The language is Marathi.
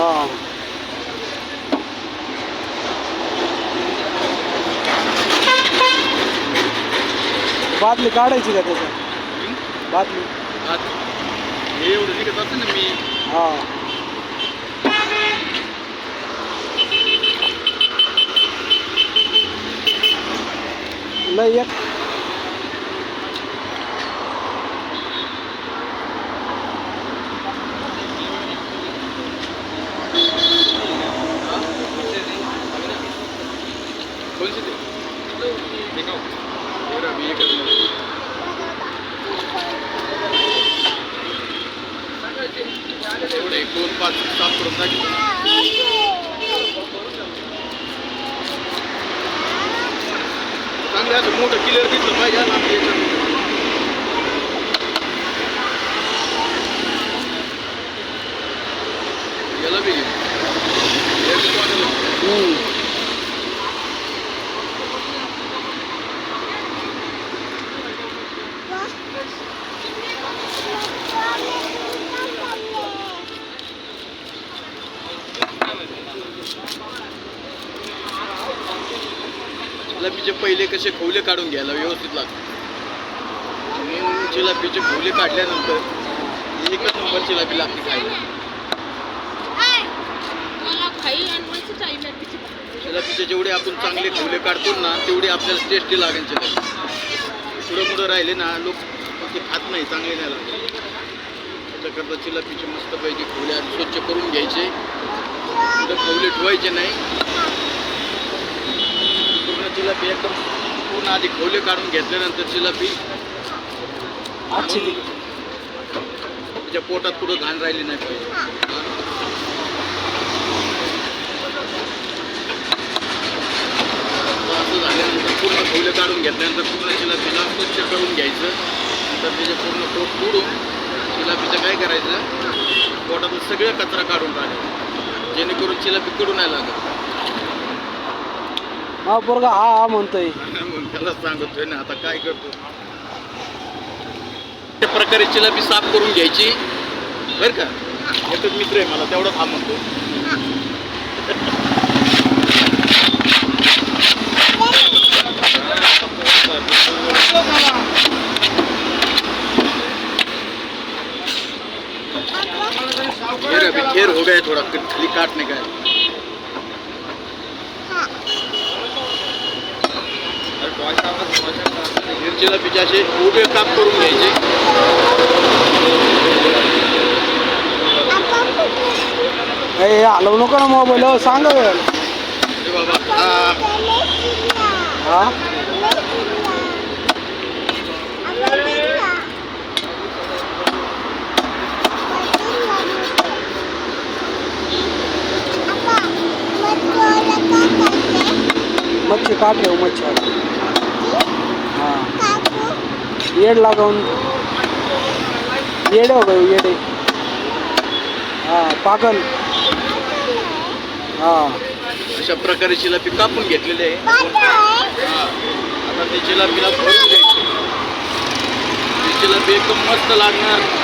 हा बादली काढायची का त्याचं बादली हे एवढं निघत असतं ना मी हा लय एक कोणशी ते का एवढं मी एकच एवढं 1 2 5 साफ करून टाकतो चांगलं असं मोठं क्लिअर दिसलं पाहिजे ना आपल्या याच्यात याला बी जिलाबीचे पहिले कसे खवले काढून घ्यायला व्यवस्थित लागतात जिलाबीचे खवले काढल्यानंतर एकच नंबर जिलाबी लागते खायला जिलाबीचे जेवढे आपण चांगले खवले काढतो ना तेवढे आपल्याला टेस्टी लागेल जिलाबी पुढं पुढं राहिले ना लोक ते खात नाही चांगले नाही लागले त्याच्याकरता जिलाबीचे मस्त पैकी खवले आणि स्वच्छ करून घ्यायचे पुढं खवले ठेवायचे नाही जिलाबी एकदम पूर्ण आधी खवले काढून घेतल्यानंतर जिलाबी त्याच्या पोटात कुठं घाण राहिली नाही पाहिजे असं झाल्यानंतर पूर्ण खवले काढून घेतल्यानंतर पूर्ण जिलाबीला स्वच्छ करून घ्यायचं नंतर त्याचे पूर्ण पोट फोडून जिलाबीचं काय करायचं पोटातून सगळं कचरा काढून टाकायचं जेणेकरून जिलाबी कडू नाही लागत हा पोरगा हा म्हणतोय मग त्याला सांगतोय ना आता काय करतो त्या प्रकारे जिलाबी साफ करून घ्यायची बरं का एकच मित्र आहे मला तेवढं हा म्हणतो घेर हो गया थोड़ा खाली काटने का जिलाबीचे असे उभे काप करून घ्यायचे हलवू नको ना मोबाईल सांग बाबा हा मच्छी काट ठेव मच्छी हा येड लागवून येडे हो गए येडे हा पागल हा अशा प्रकारे जिलाबी कापून घेतलेले आहे आता ते जिलाबीला भरून घ्यायचे जिलाबी एकदम मस्त लागणार